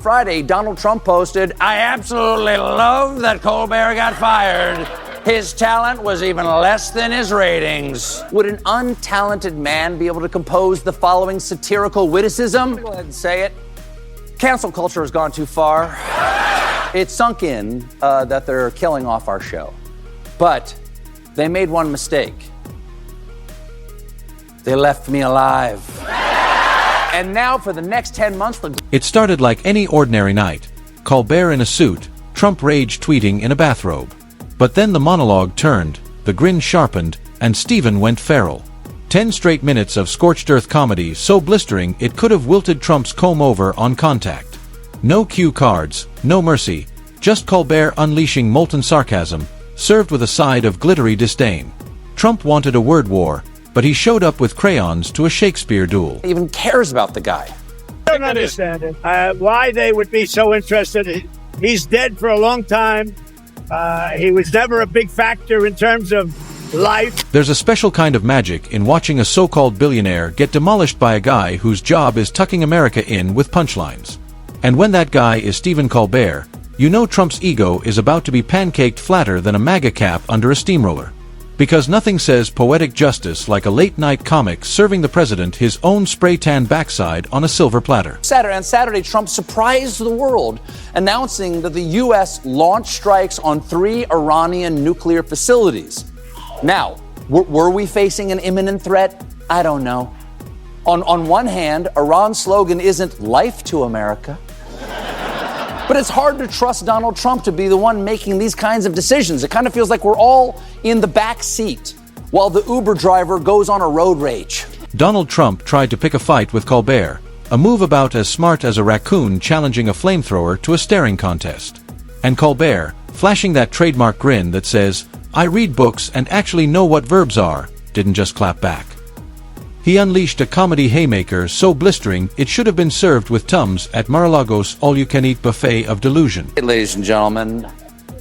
Friday, Donald Trump posted, "I absolutely love that Colbert got fired. His talent was even less than his ratings." Would an untalented man be able to compose the following satirical witticism? Go ahead and say it. Cancel culture has gone too far. It's sunk in that they're killing off our show. But they made one mistake. They left me alive. And now for the next 10 months... It started like any ordinary night. Colbert in a suit, Trump rage tweeting in a bathrobe. But then the monologue turned, the grin sharpened, and Stephen went feral. 10 straight minutes of scorched earth comedy so blistering it could have wilted Trump's comb-over on contact. No cue cards, no mercy, just Colbert unleashing molten sarcasm, served with a side of glittery disdain. Trump wanted a word war, but he showed up with crayons to a Shakespeare duel. Even cares about the guy. I don't understand it. Why they would be so interested. He's dead for a long time. He was never a big factor in terms of life. There's a special kind of magic in watching a so-called billionaire get demolished by a guy whose job is tucking America in with punchlines. And when that guy is Stephen Colbert, you know Trump's ego is about to be pancaked flatter than a MAGA cap under a steamroller. Because nothing says poetic justice like a late-night comic serving the president his own spray-tan backside on a silver platter. On Saturday, Trump surprised the world, announcing that the U.S. launched strikes on 3 Iranian nuclear facilities. Now, were we facing an imminent threat? I don't know. On one hand, Iran's slogan isn't life to America. But it's hard to trust Donald Trump to be the one making these kinds of decisions. It kind of feels like we're all in the back seat while the Uber driver goes on a road rage. Donald Trump tried to pick a fight with Colbert, a move about as smart as a raccoon challenging a flamethrower to a staring contest. And Colbert, flashing that trademark grin that says, "I read books and actually know what verbs are," didn't just clap back. He unleashed a comedy haymaker so blistering it should have been served with Tums at Mar-a-Lago's all-you-can-eat buffet of delusion. Hey, ladies and gentlemen,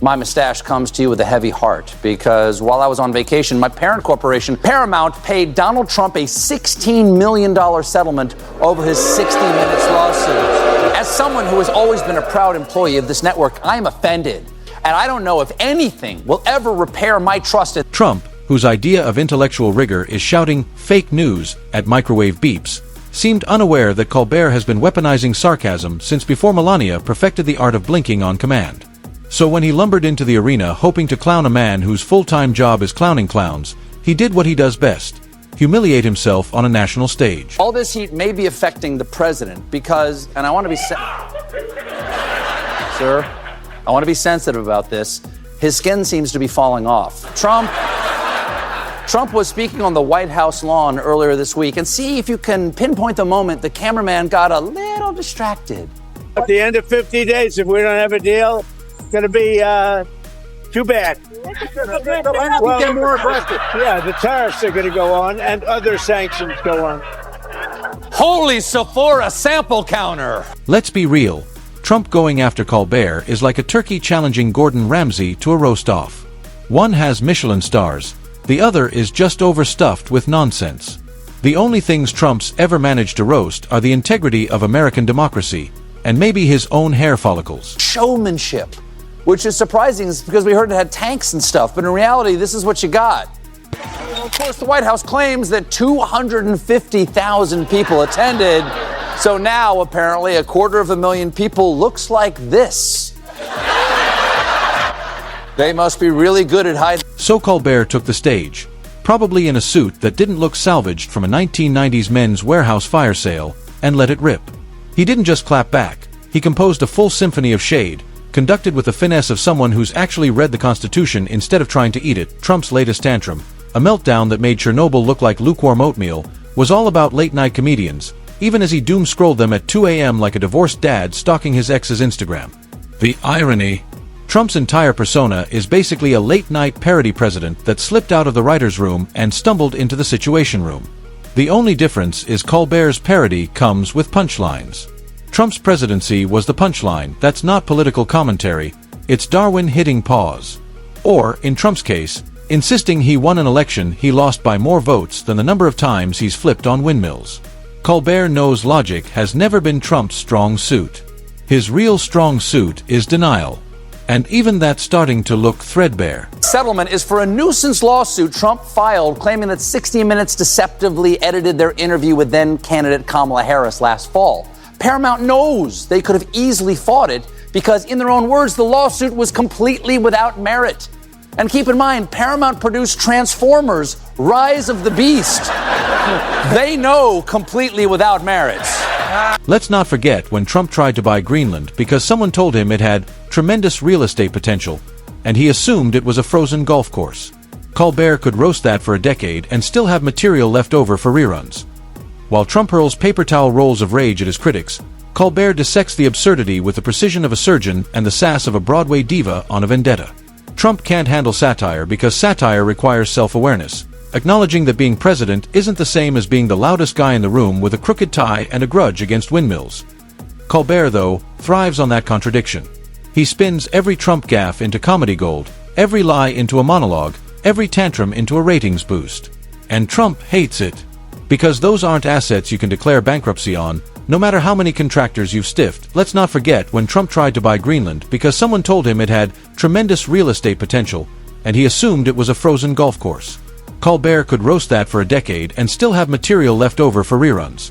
my mustache comes to you with a heavy heart because while I was on vacation, my parent corporation, Paramount, paid Donald Trump a $16 million settlement over his 60 Minutes lawsuit. As someone who has always been a proud employee of this network, I'm offended. And I don't know if anything will ever repair my trust in Trump, whose idea of intellectual rigor is shouting fake news at microwave beeps, seemed unaware that Colbert has been weaponizing sarcasm since before Melania perfected the art of blinking on command. So when he lumbered into the arena hoping to clown a man whose full-time job is clowning clowns, he did what he does best: humiliate himself on a national stage. All this heat may be affecting the president because, and I want to be Sir, I want to be sensitive about this. His skin seems to be falling off. Trump was speaking on the White House lawn earlier this week, and see if you can pinpoint the moment the cameraman got a little distracted. At the end of 50 days, if we don't have a deal, it's going to be too bad. Well, get more aggressive. Yeah, the tariffs are going to go on, and other sanctions go on. Holy Sephora sample counter! Let's be real. Trump going after Colbert is like a turkey challenging Gordon Ramsay to a roast-off. One has Michelin stars. The other is just overstuffed with nonsense. The only things Trump's ever managed to roast are the integrity of American democracy, and maybe his own hair follicles. Showmanship, which is surprising because we heard it had tanks and stuff, but in reality, this is what you got. Of course, the White House claims that 250,000 people attended, so now apparently 250,000 people looks like this. They must be really good at hiding. So Colbert took the stage, probably in a suit that didn't look salvaged from a 1990s Men's Warehouse fire sale, and let it rip. He didn't just clap back, he composed a full symphony of shade, conducted with the finesse of someone who's actually read the Constitution instead of trying to eat it. Trump's latest tantrum, a meltdown that made Chernobyl look like lukewarm oatmeal, was all about late-night comedians, even as he doom-scrolled them at 2 a.m. like a divorced dad stalking his ex's Instagram. The irony. Trump's entire persona is basically a late-night parody president that slipped out of the writer's room and stumbled into the Situation Room. The only difference is Colbert's parody comes with punchlines. Trump's presidency was the punchline. That's not political commentary, it's Darwin hitting pause. Or, in Trump's case, insisting he won an election he lost by more votes than the number of times he's flipped on windmills. Colbert knows logic has never been Trump's strong suit. His real strong suit is denial. And even that's starting to look threadbare. Settlement is for a nuisance lawsuit Trump filed claiming that 60 Minutes deceptively edited their interview with then-candidate Kamala Harris last fall. Paramount knows they could have easily fought it because, in their own words, the lawsuit was completely without merit. And keep in mind, Paramount produced Transformers: Rise of the Beast. They know completely without merit. Let's not forget when Trump tried to buy Greenland because someone told him it had tremendous real estate potential, and he assumed it was a frozen golf course. Colbert could roast that for a decade and still have material left over for reruns. While Trump hurls paper towel rolls of rage at his critics, Colbert dissects the absurdity with the precision of a surgeon and the sass of a Broadway diva on a vendetta. Trump can't handle satire because satire requires self-awareness, acknowledging that being president isn't the same as being the loudest guy in the room with a crooked tie and a grudge against windmills. Colbert, though, thrives on that contradiction. He spins every Trump gaffe into comedy gold, every lie into a monologue, every tantrum into a ratings boost. And Trump hates it. Because those aren't assets you can declare bankruptcy on, no matter how many contractors you've stiffed. Let's not forget when Trump tried to buy Greenland because someone told him it had tremendous real estate potential, and he assumed it was a frozen golf course. Colbert could roast that for a decade and still have material left over for reruns.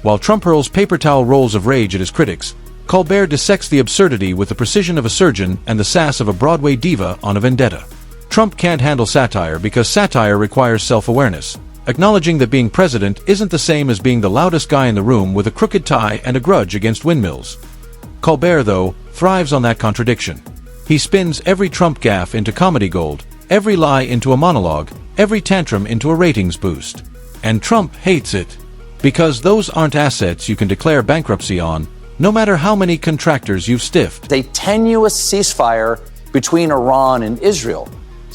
While Trump hurls paper towel rolls of rage at his critics, Colbert dissects the absurdity with the precision of a surgeon and the sass of a Broadway diva on a vendetta. Trump can't handle satire because satire requires self-awareness, acknowledging that being president isn't the same as being the loudest guy in the room with a crooked tie and a grudge against windmills. Colbert, though, thrives on that contradiction. He spins every Trump gaffe into comedy gold, every lie into a monologue, every tantrum into a ratings boost. And Trump hates it. Because those aren't assets you can declare bankruptcy on, no matter how many contractors you've stiffed. A tenuous ceasefire between Iran and Israel.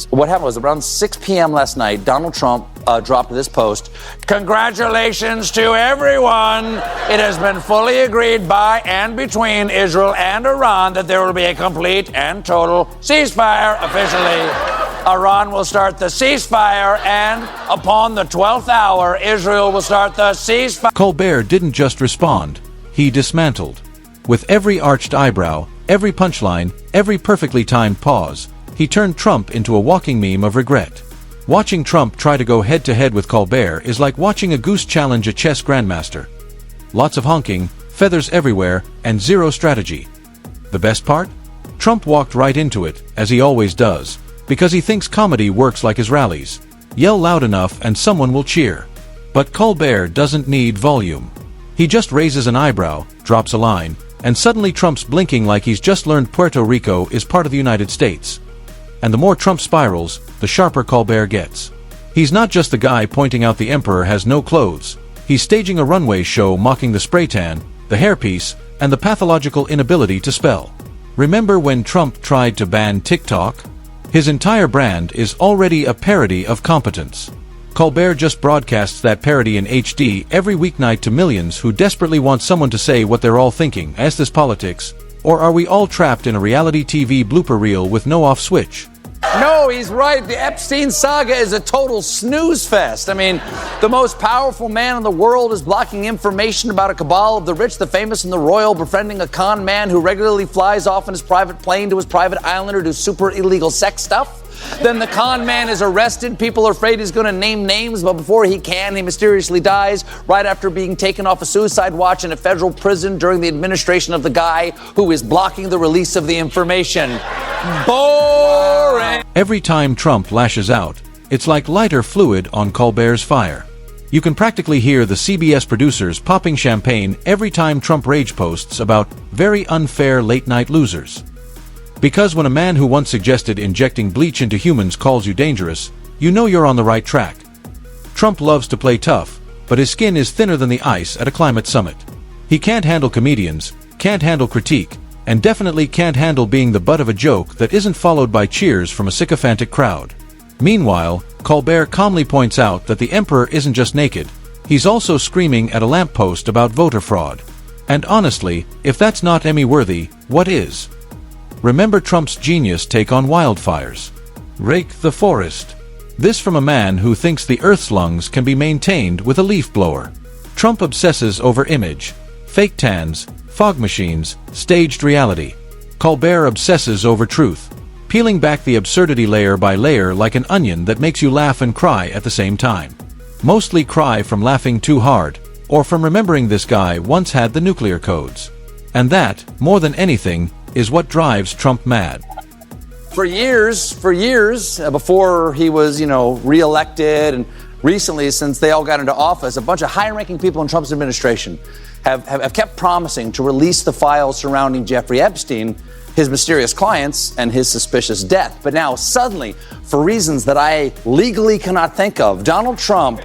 What happened was around 6 p.m. last night, Donald Trump dropped this post. Congratulations to everyone. It has been fully agreed by and between Israel and Iran that there will be a complete and total ceasefire officially. Iran will start the ceasefire, and upon the 12th hour, Israel will start the ceasefire. Colbert didn't just respond. He dismantled. With every arched eyebrow, every punchline, every perfectly timed pause, he turned Trump into a walking meme of regret. Watching Trump try to go head-to-head with Colbert is like watching a goose challenge a chess grandmaster. Lots of honking, feathers everywhere, and zero strategy. The best part? Trump walked right into it, as he always does, because he thinks comedy works like his rallies. Yell loud enough and someone will cheer. But Colbert doesn't need volume. He just raises an eyebrow, drops a line, and suddenly Trump's blinking like he's just learned Puerto Rico is part of the United States. And the more Trump spirals, the sharper Colbert gets. He's not just the guy pointing out the emperor has no clothes. He's staging a runway show mocking the spray tan, the hairpiece, and the pathological inability to spell. Remember when Trump tried to ban TikTok? His entire brand is already a parody of competence. Colbert just broadcasts that parody in HD every weeknight to millions who desperately want someone to say what they're all thinking. Is this politics? Or are we all trapped in a reality TV blooper reel with no off switch? No, he's right. The Epstein saga is a total snooze fest. I mean, the most powerful man in the world is blocking information about a cabal of the rich, the famous, and the royal, befriending a con man who regularly flies off in his private plane to his private island or do super illegal sex stuff. Then the con man is arrested. People are afraid he's going to name names, but before he can, he mysteriously dies right after being taken off a suicide watch in a federal prison during the administration of the guy who is blocking the release of the information. Boring! Every time Trump lashes out, it's like lighter fluid on Colbert's fire. You can practically hear the CBS producers popping champagne every time Trump rage posts about very unfair late-night losers. Because when a man who once suggested injecting bleach into humans calls you dangerous, you know you're on the right track. Trump loves to play tough, but his skin is thinner than the ice at a climate summit. He can't handle comedians, can't handle critique, and definitely can't handle being the butt of a joke that isn't followed by cheers from a sycophantic crowd. Meanwhile, Colbert calmly points out that the emperor isn't just naked, he's also screaming at a lamppost about voter fraud. And honestly, if that's not Emmy-worthy, what is? Remember Trump's genius take on wildfires. Rake the forest. This from a man who thinks the Earth's lungs can be maintained with a leaf blower. Trump obsesses over image. Fake tans, fog machines, staged reality. Colbert obsesses over truth, peeling back the absurdity layer by layer like an onion that makes you laugh and cry at the same time. Mostly cry from laughing too hard, or from remembering this guy once had the nuclear codes. And that, more than anything, is what drives Trump mad. For years, before he was, reelected, and recently, since they all got into office, a bunch of high-ranking people in Trump's administration have kept promising to release the files surrounding Jeffrey Epstein, his mysterious clients, and his suspicious death. But now, suddenly, for reasons that I legally cannot think of, Donald Trump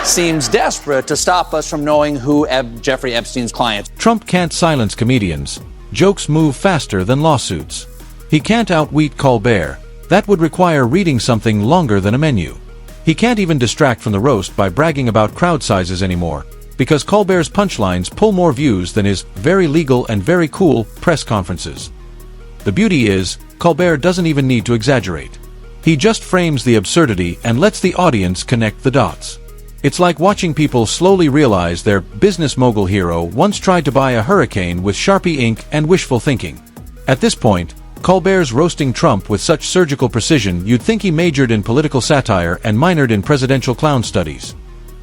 seems desperate to stop us from knowing who Jeffrey Epstein's clients. Trump can't silence comedians. Jokes move faster than lawsuits. He can't outwit Colbert. That would require reading something longer than a menu. He can't even distract from the roast by bragging about crowd sizes anymore, because Colbert's punchlines pull more views than his very legal and very cool press conferences. The beauty is, Colbert doesn't even need to exaggerate. He just frames the absurdity and lets the audience connect the dots. It's like watching people slowly realize their business mogul hero once tried to buy a hurricane with Sharpie ink and wishful thinking. At this point, Colbert's roasting Trump with such surgical precision you'd think he majored in political satire and minored in presidential clown studies.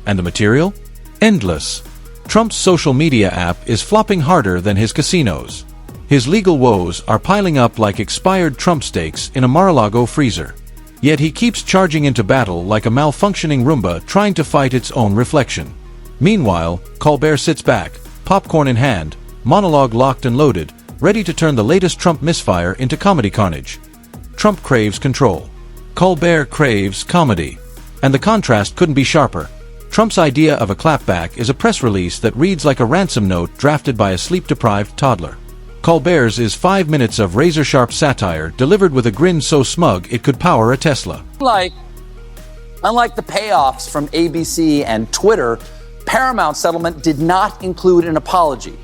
And the material? Endless. Trump's social media app is flopping harder than his casinos. His legal woes are piling up like expired Trump steaks in a Mar-a-Lago freezer. Yet he keeps charging into battle like a malfunctioning Roomba trying to fight its own reflection. Meanwhile, Colbert sits back, popcorn in hand, monologue locked and loaded, ready to turn the latest Trump misfire into comedy carnage. Trump craves control. Colbert craves comedy. And the contrast couldn't be sharper. Trump's idea of a clapback is a press release that reads like a ransom note drafted by a sleep-deprived toddler. Colbert's is 5 minutes of razor-sharp satire delivered with a grin so smug it could power a Tesla. Unlike the payoffs from ABC and Twitter, Paramount's settlement did not include an apology.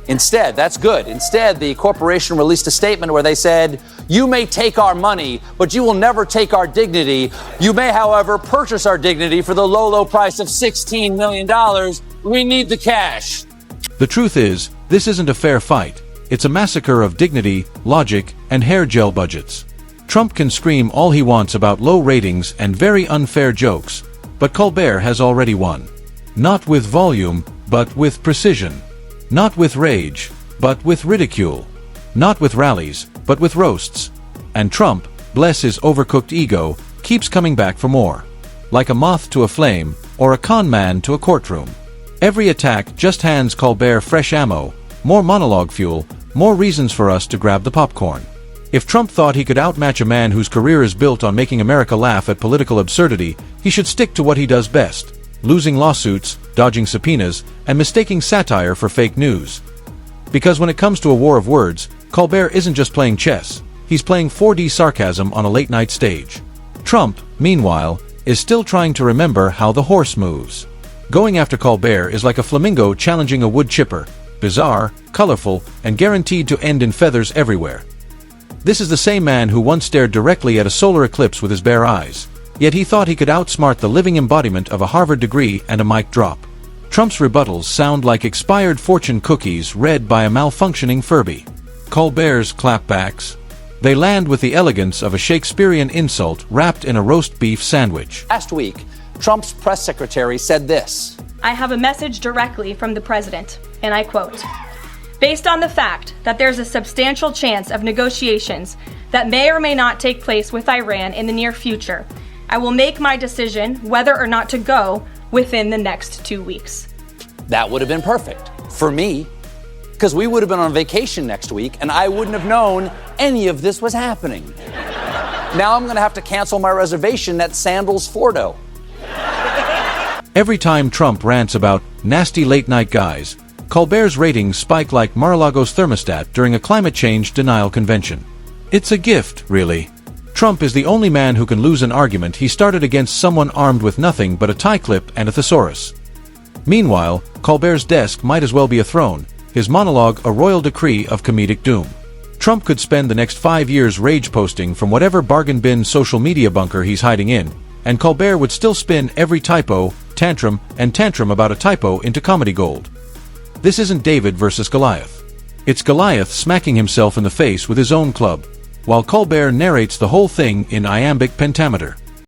Instead, that's good. Instead, the corporation released a statement where they said, "You may take our money, but you will never take our dignity. You may, however, purchase our dignity for the low, low price of $16 million. We need the cash." The truth is, this isn't a fair fight. It's a massacre of dignity, logic, and hair gel budgets. Trump can scream all he wants about low ratings and very unfair jokes, but Colbert has already won. Not with volume, but with precision. Not with rage, but with ridicule. Not with rallies, but with roasts. And Trump, bless his overcooked ego, keeps coming back for more. Like a moth to a flame, or a con man to a courtroom. Every attack just hands Colbert fresh ammo, more monologue fuel, more reasons for us to grab the popcorn. If Trump thought he could outmatch a man whose career is built on making America laugh at political absurdity, he should stick to what he does best: losing lawsuits, dodging subpoenas, and mistaking satire for fake news. Because when it comes to a war of words, Colbert isn't just playing chess, he's playing 4D sarcasm on a late-night stage. Trump, meanwhile, is still trying to remember how the horse moves. Going after Colbert is like a flamingo challenging a wood chipper, bizarre, colorful, and guaranteed to end in feathers everywhere. This is the same man who once stared directly at a solar eclipse with his bare eyes, yet he thought he could outsmart the living embodiment of a Harvard degree and a mic drop. Trump's rebuttals sound like expired fortune cookies read by a malfunctioning Furby. Colbert's clapbacks? They land with the elegance of a Shakespearean insult wrapped in a roast beef sandwich. Last week, Trump's press secretary said this: "I have a message directly from the president, and I quote, based on the fact that there's a substantial chance of negotiations that may or may not take place with Iran in the near future, I will make my decision whether or not to go within the next 2 weeks." That would have been perfect for me, because we would have been on vacation next week and I wouldn't have known any of this was happening. Now I'm going to have to cancel my reservation at Sandals Fordo. Every time Trump rants about nasty late-night guys, Colbert's ratings spike like Mar-a-Lago's thermostat during a climate change denial convention. It's a gift, really. Trump is the only man who can lose an argument he started against someone armed with nothing but a tie clip and a thesaurus. Meanwhile, Colbert's desk might as well be a throne, his monologue a royal decree of comedic doom. Trump could spend the next 5 years rage posting from whatever bargain bin social media bunker he's hiding in, and Colbert would still spin every typo, tantrum, and tantrum about a typo into comedy gold. This isn't David versus Goliath. It's Goliath smacking himself in the face with his own club, while Colbert narrates the whole thing in iambic pentameter.